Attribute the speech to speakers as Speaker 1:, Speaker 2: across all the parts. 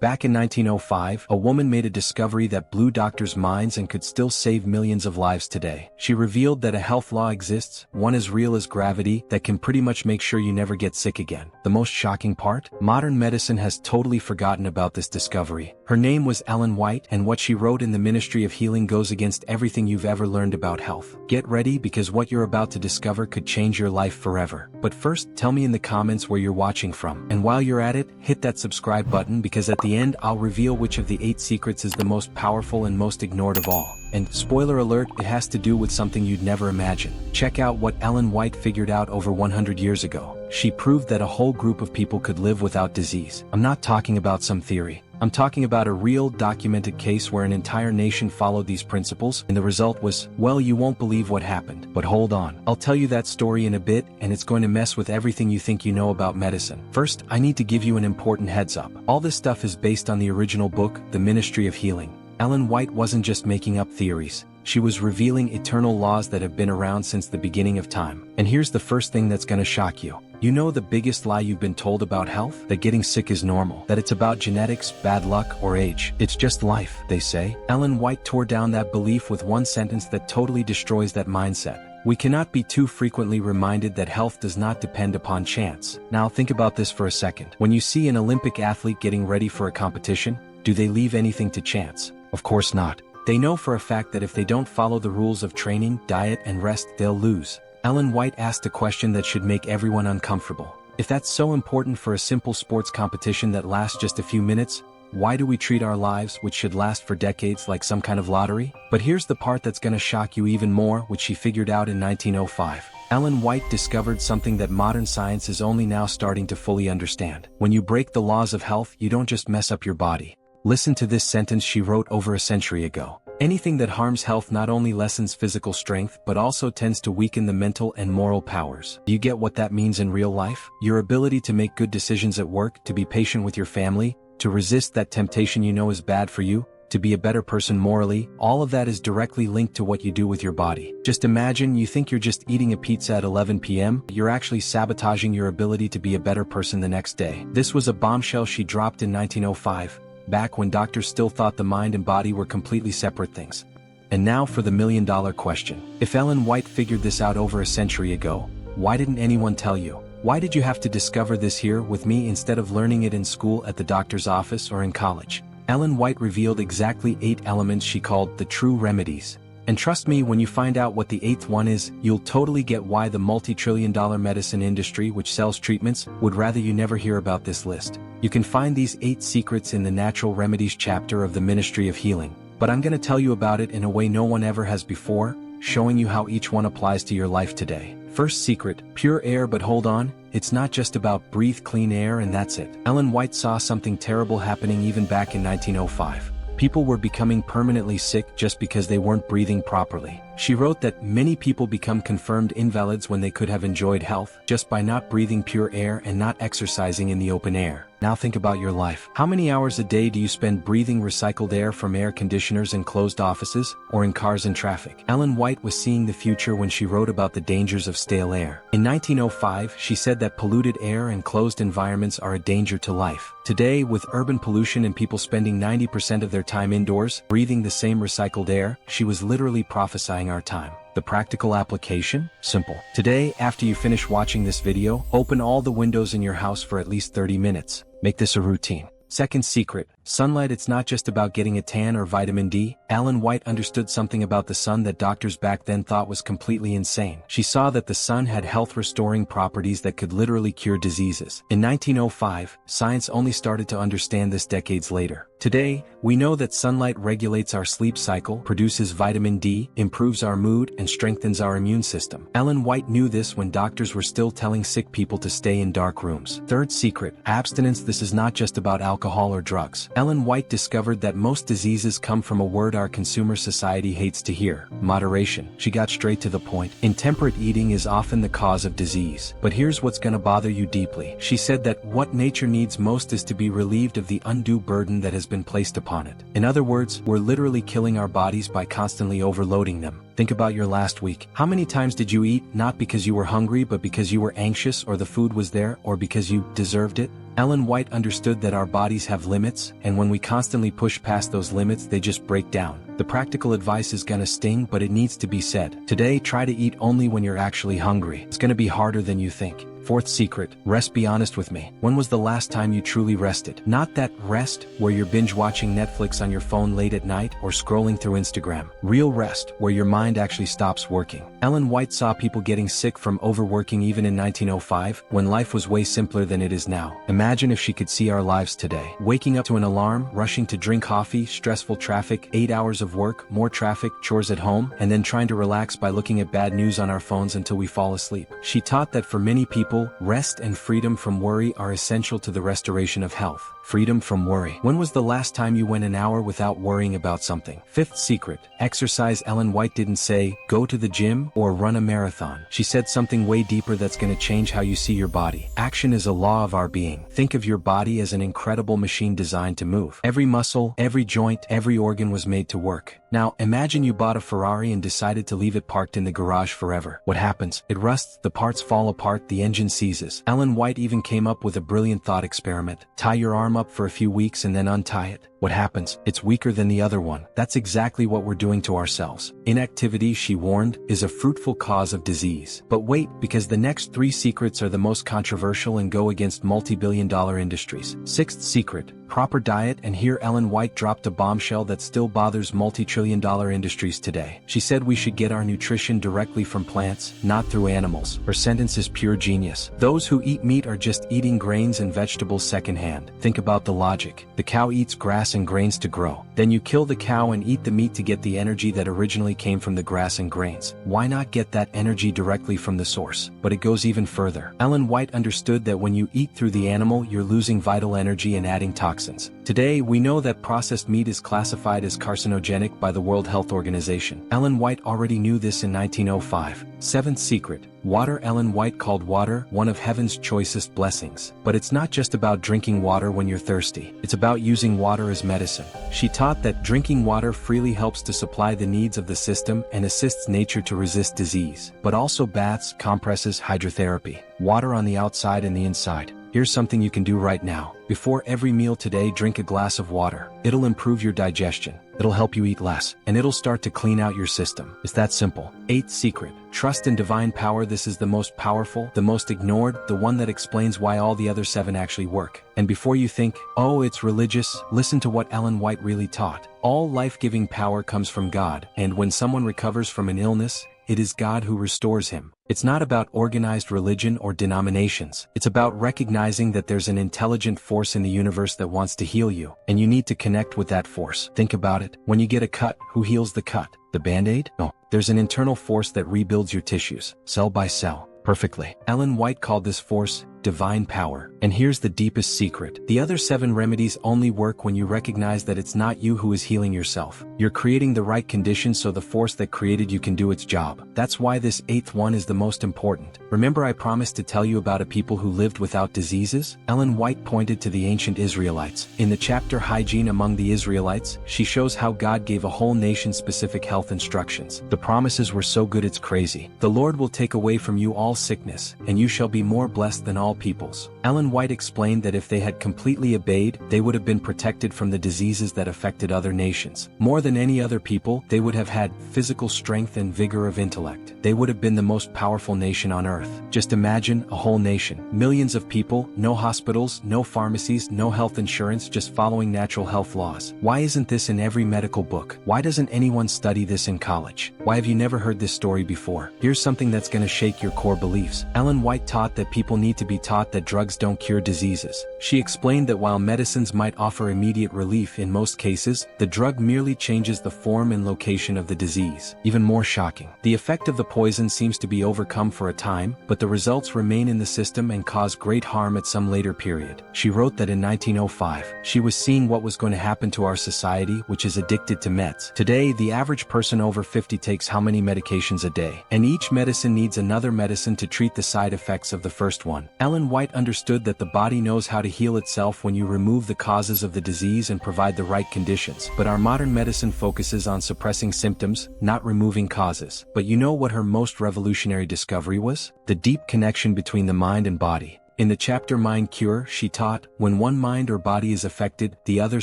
Speaker 1: Back in 1905, a woman made a discovery that blew doctors' minds and could still save millions of lives today. She revealed that a health law exists, one as real as gravity, that can pretty much make sure you never get sick again. The most shocking part? Modern medicine has totally forgotten about this discovery. Her name was Ellen White, and what she wrote in the Ministry of Healing goes against everything you've ever learned about health. Get ready, because what you're about to discover could change your life forever. But first, tell me in the comments where you're watching from. And while you're at it, hit that subscribe button, because at the end I'll reveal which of the 8 secrets is the most powerful and most ignored of all. And spoiler alert, it has to do with something you'd never imagine. Check out what Ellen White figured out over 100 years ago. She proved that a whole group of people could live without disease. I'm not talking about some theory. I'm talking about a real, documented case where an entire nation followed these principles, and the result was, well, you won't believe what happened. But hold on. I'll tell you that story in a bit, and it's going to mess with everything you think you know about medicine. First, I need to give you an important heads up. All this stuff is based on the original book, The Ministry of Healing. Ellen White wasn't just making up theories. She was revealing eternal laws that have been around since the beginning of time. And here's the first thing that's gonna shock you. You know the biggest lie you've been told about health? That getting sick is normal. That it's about genetics, bad luck, or age. It's just life, they say. Ellen White tore down that belief with one sentence that totally destroys that mindset. We cannot be too frequently reminded that health does not depend upon chance. Now think about this for a second. When you see an Olympic athlete getting ready for a competition, do they leave anything to chance? Of course not. They know for a fact that if they don't follow the rules of training, diet, and rest, they'll lose. Ellen White asked a question that should make everyone uncomfortable. If that's so important for a simple sports competition that lasts just a few minutes, why do we treat our lives, which should last for decades, like some kind of lottery? But here's the part that's gonna shock you even more, which she figured out in 1905. Ellen White discovered something that modern science is only now starting to fully understand. When you break the laws of health, you don't just mess up your body. Listen to this sentence she wrote over a century ago. Anything that harms health not only lessens physical strength but also tends to weaken the mental and moral powers. Do you get what that means in real life? Your ability to make good decisions at work, to be patient with your family, to resist that temptation you know is bad for you, to be a better person morally, all of that is directly linked to what you do with your body. Just imagine you think you're just eating a pizza at 11 p.m., you're actually sabotaging your ability to be a better person the next day. This was a bombshell she dropped in 1905. Back when doctors still thought the mind and body were completely separate things. And now for the million-dollar question. If Ellen White figured this out over a century ago, why didn't anyone tell you? Why did you have to discover this here with me instead of learning it in school, at the doctor's office, or in college? Ellen White revealed exactly 8 elements she called the true remedies. And trust me, when you find out what the 8th one is, you'll totally get why the multi-trillion-dollar medicine industry, which sells treatments, would rather you never hear about this list. You can find these 8 secrets in the Natural Remedies chapter of the Ministry of Healing. But I'm gonna tell you about it in a way no one ever has before, showing you how each one applies to your life today. First secret, pure air. But hold on, it's not just about breathe clean air and that's it. Ellen White saw something terrible happening even back in 1905. People were becoming permanently sick just because they weren't breathing properly. She wrote that many people become confirmed invalids when they could have enjoyed health just by not breathing pure air and not exercising in the open air. Now think about your life. How many hours a day do you spend breathing recycled air from air conditioners in closed offices, or in cars in traffic? Ellen White was seeing the future when she wrote about the dangers of stale air. In 1905, she said that polluted air and closed environments are a danger to life. Today, with urban pollution and people spending 90% of their time indoors, breathing the same recycled air, she was literally prophesying our time. The practical application? Simple. Today, after you finish watching this video, open all the windows in your house for at least 30 minutes. Make this a routine. Second secret, sunlight. It's not just about getting a tan or vitamin D. Ellen White understood something about the sun that doctors back then thought was completely insane. She saw that the sun had health-restoring properties that could literally cure diseases. In 1905, science only started to understand this decades later. Today, we know that sunlight regulates our sleep cycle, produces vitamin D, improves our mood, and strengthens our immune system. Ellen White knew this when doctors were still telling sick people to stay in dark rooms. Third secret, abstinence. This is not just about alcohol or drugs. Ellen White discovered that most diseases come from a word our consumer society hates to hear: moderation. She got straight to the point. Intemperate eating is often the cause of disease. But here's what's gonna bother you deeply. She said that what nature needs most is to be relieved of the undue burden that has been placed upon it. In other words, we're literally killing our bodies by constantly overloading them. Think about your last week. How many times did you eat, not because you were hungry but because you were anxious, or the food was there, or because you deserved it? Ellen White understood that our bodies have limits, and when we constantly push past those limits they just break down. The practical advice is gonna sting, but it needs to be said. Today, try to eat only when you're actually hungry. It's gonna be harder than you think. Fourth secret, rest. Be honest with me. When was the last time you truly rested? Not that rest where you're binge watching Netflix on your phone late at night or scrolling through Instagram. Real rest, where your mind actually stops working. Ellen White saw people getting sick from overworking even in 1905, when life was way simpler than it is now. Imagine if she could see our lives today. Waking up to an alarm, rushing to drink coffee, stressful traffic, 8 hours of work, more traffic, chores at home, and then trying to relax by looking at bad news on our phones until we fall asleep. She taught that for many people, rest and freedom from worry are essential to the restoration of health. Freedom from worry. When was the last time you went an hour without worrying about something? Fifth secret, exercise. Ellen White didn't say, go to the gym or run a marathon. She said something way deeper that's gonna change how you see your body. Action is a law of our being. Think of your body as an incredible machine designed to move. Every muscle, every joint, every organ was made to work. Now, imagine you bought a Ferrari and decided to leave it parked in the garage forever. What happens? It rusts, the parts fall apart, the engine seizes. Ellen White even came up with a brilliant thought experiment. Tie your arm up for a few weeks and then untie it. What happens? It's weaker than the other one. That's exactly what we're doing to ourselves. Inactivity, she warned, is a fruitful cause of disease. But wait, because the next 3 secrets are the most controversial and go against multi-billion-dollar industries. Sixth secret, proper diet. And here Ellen White dropped a bombshell that still bothers multi-trillion-dollar industries today. She said we should get our nutrition directly from plants, not through animals. Her sentence is pure genius. Those who eat meat are just eating grains and vegetables secondhand. Think about the logic. The cow eats grass and grains to grow. Then you kill the cow and eat the meat to get the energy that originally came from the grass and grains. Why not get that energy directly from the source? But it goes even further. Ellen White understood that when you eat through the animal, you're losing vital energy and adding toxins. Today, we know that processed meat is classified as carcinogenic by the World Health Organization. Ellen White already knew this in 1905. Seventh secret, water. Ellen White called water one of heaven's choicest blessings. But it's not just about drinking water when you're thirsty. It's about using water as medicine. She taught that drinking water freely helps to supply the needs of the system and assists nature to resist disease. But also baths, compresses, hydrotherapy. Water on the outside and the inside. Here's something you can do right now. Before every meal today, drink a glass of water. It'll improve your digestion. It'll help you eat less. And it'll start to clean out your system. It's that simple. Eighth secret, trust in divine power. This is the most powerful, the most ignored, the one that explains why all the other 7 actually work. And before you think, oh, it's religious, listen to what Ellen White really taught. All life-giving power comes from God, and when someone recovers from an illness, it is God who restores him. It's not about organized religion or denominations. It's about recognizing that there's an intelligent force in the universe that wants to heal you, and you need to connect with that force. Think about it. When you get a cut, who heals the cut? The Band-Aid? No. There's an internal force that rebuilds your tissues, cell by cell, perfectly. Ellen White called this force divine power. And here's the deepest secret. The other 7 remedies only work when you recognize that it's not you who is healing yourself. You're creating the right conditions so the force that created you can do its job. That's why this 8th one is the most important. Remember I promised to tell you about a people who lived without diseases? Ellen White pointed to the ancient Israelites. In the chapter Hygiene Among the Israelites, she shows how God gave a whole nation specific health instructions. The promises were so good it's crazy. The Lord will take away from you all sickness, and you shall be more blessed than all peoples. Ellen White explained that if they had completely obeyed, they would have been protected from the diseases that affected other nations. More than any other people, they would have had physical strength and vigor of intellect. They would have been the most powerful nation on earth. Just imagine a whole nation. Millions of people, no hospitals, no pharmacies, no health insurance, just following natural health laws. Why isn't this in every medical book? Why doesn't anyone study this in college? Why have you never heard this story before? Here's something that's gonna shake your core beliefs. Ellen White taught that people need to be taught that drugs don't cure diseases. She explained that while medicines might offer immediate relief in most cases, the drug merely changes the form and location of the disease. Even more shocking, the effect of the poison seems to be overcome for a time, but the results remain in the system and cause great harm at some later period. She wrote that in 1905, she was seeing what was going to happen to our society, which is addicted to meds. Today, the average person over 50 takes how many medications a day? And each medicine needs another medicine to treat the side effects of the first one. Ellen White understood that the body knows how to heal itself when you remove the causes of the disease and provide the right conditions. But our modern medicine focuses on suppressing symptoms, not removing causes. But you know what her most revolutionary discovery was? The deep connection between the mind and body. In the chapter Mind Cure, she taught, when one mind or body is affected, the other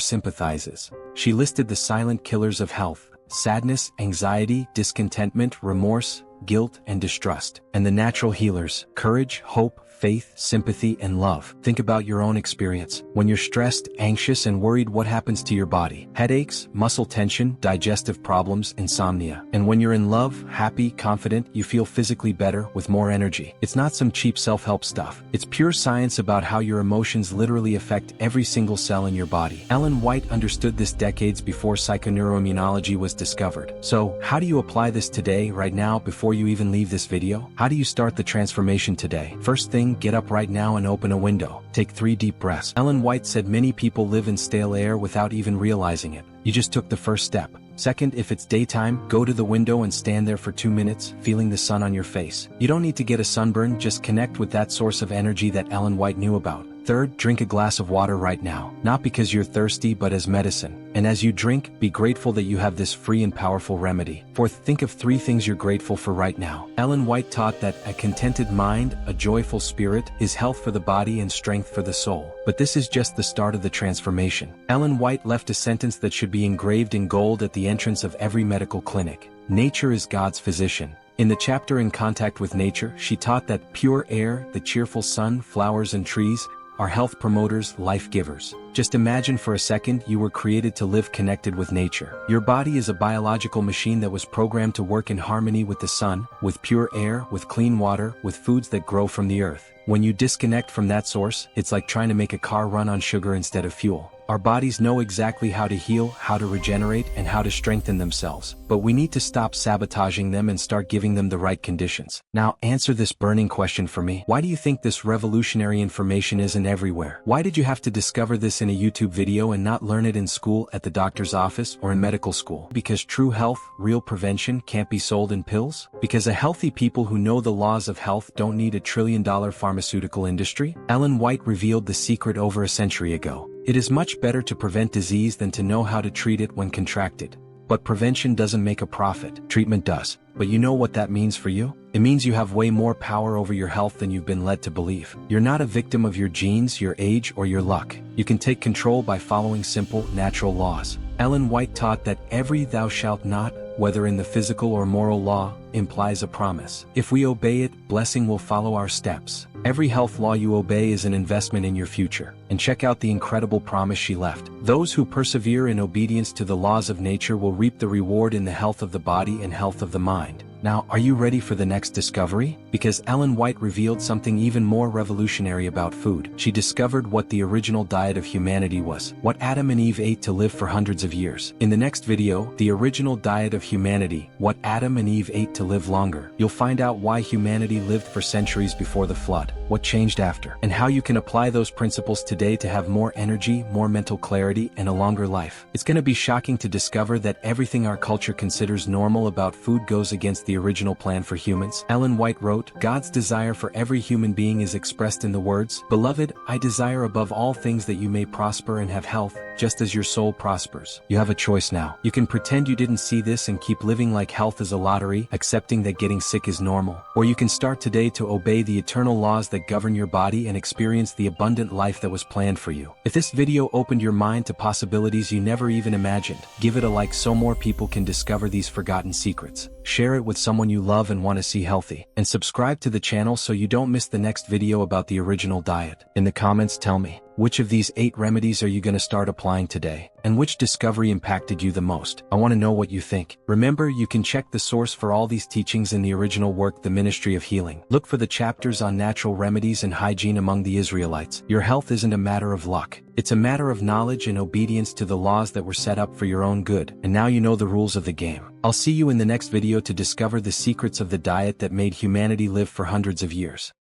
Speaker 1: sympathizes. She listed the silent killers of health: sadness, anxiety, discontentment, remorse, guilt, and distrust, and the natural healers: courage, hope, faith, sympathy, and love. Think about your own experience. When you're stressed, anxious, and worried, what happens to your body? Headaches, muscle tension, digestive problems, insomnia. And when you're in love, happy, confident, you feel physically better, with more energy. It's not some cheap self-help stuff. It's pure science about how your emotions literally affect every single cell in your body. Ellen White understood this decades before psychoneuroimmunology was discovered. So, how do you apply this today, right now, before you even leave this video? How do you start the transformation today? First thing, get up right now and open a window. Take 3 deep breaths. Ellen White said many people live in stale air without even realizing it. You just took the first step. Second, if it's daytime, go to the window and stand there for 2 minutes, feeling the sun on your face. You don't need to get a sunburn, just connect with that source of energy that Ellen White knew about. Third, drink a glass of water right now. Not because you're thirsty, but as medicine. And as you drink, be grateful that you have this free and powerful remedy. Fourth, think of 3 things you're grateful for right now. Ellen White taught that a contented mind, a joyful spirit, is health for the body and strength for the soul. But this is just the start of the transformation. Ellen White left a sentence that should be engraved in gold at the entrance of every medical clinic: nature is God's physician. In the chapter In Contact with Nature, she taught that pure air, the cheerful sun, flowers, and trees are health promoters, life givers. Just imagine for a second you were created to live connected with nature. Your body is a biological machine that was programmed to work in harmony with the sun, with pure air, with clean water, with foods that grow from the earth. When you disconnect from that source, it's like trying to make a car run on sugar instead of fuel. Our bodies know exactly how to heal, how to regenerate, and how to strengthen themselves. But we need to stop sabotaging them and start giving them the right conditions. Now, answer this burning question for me. Why do you think this revolutionary information isn't everywhere? Why did you have to discover this in a YouTube video and not learn it in school, at the doctor's office, or in medical school? Because true health, real prevention, can't be sold in pills? Because a healthy people who know the laws of health don't need a trillion-dollar pharmaceutical industry? Ellen White revealed the secret over a century ago. It is much better to prevent disease than to know how to treat it when contracted. But prevention doesn't make a profit. Treatment does. But you know what that means for you? It means you have way more power over your health than you've been led to believe. You're not a victim of your genes, your age, or your luck. You can take control by following simple, natural laws. Ellen White taught that every "thou shalt not," whether in the physical or moral law, implies a promise. If we obey it, blessing will follow our steps. Every health law you obey is an investment in your future. And check out the incredible promise she left. Those who persevere in obedience to the laws of nature will reap the reward in the health of the body and health of the mind. Now, are you ready for the next discovery? Because Ellen White revealed something even more revolutionary about food. She discovered what the original diet of humanity was, what Adam and Eve ate to live for hundreds of years. In the next video, the original diet of humanity, what Adam and Eve ate to live longer. You'll find out why humanity lived for centuries before the flood, what changed after, and how you can apply those principles today to have more energy, more mental clarity, and a longer life. It's going to be shocking to discover that everything our culture considers normal about food goes against the original plan for humans. Ellen White wrote, "God's desire for every human being is expressed in the words, 'Beloved, I desire above all things that you may prosper and have health, just as your soul prospers.'" You have a choice now. You can pretend you didn't see this and keep living like health is a lottery, accepting that getting sick is normal. Or you can start today to obey the eternal laws that govern your body and experience the abundant life that was planned for you. If this video opened your mind to possibilities you never even imagined, give it a like so more people can discover these forgotten secrets. Share it with someone you love and want to see healthy. And subscribe to the channel so you don't miss the next video about the original diet. In the comments, tell me, which of these 8 remedies are you going to start applying today? And which discovery impacted you the most? I want to know what you think. Remember, you can check the source for all these teachings in the original work, The Ministry of Healing. Look for the chapters on natural remedies and hygiene among the Israelites. Your health isn't a matter of luck. It's a matter of knowledge and obedience to the laws that were set up for your own good. And now you know the rules of the game. I'll see you in the next video to discover the secrets of the diet that made humanity live for hundreds of years.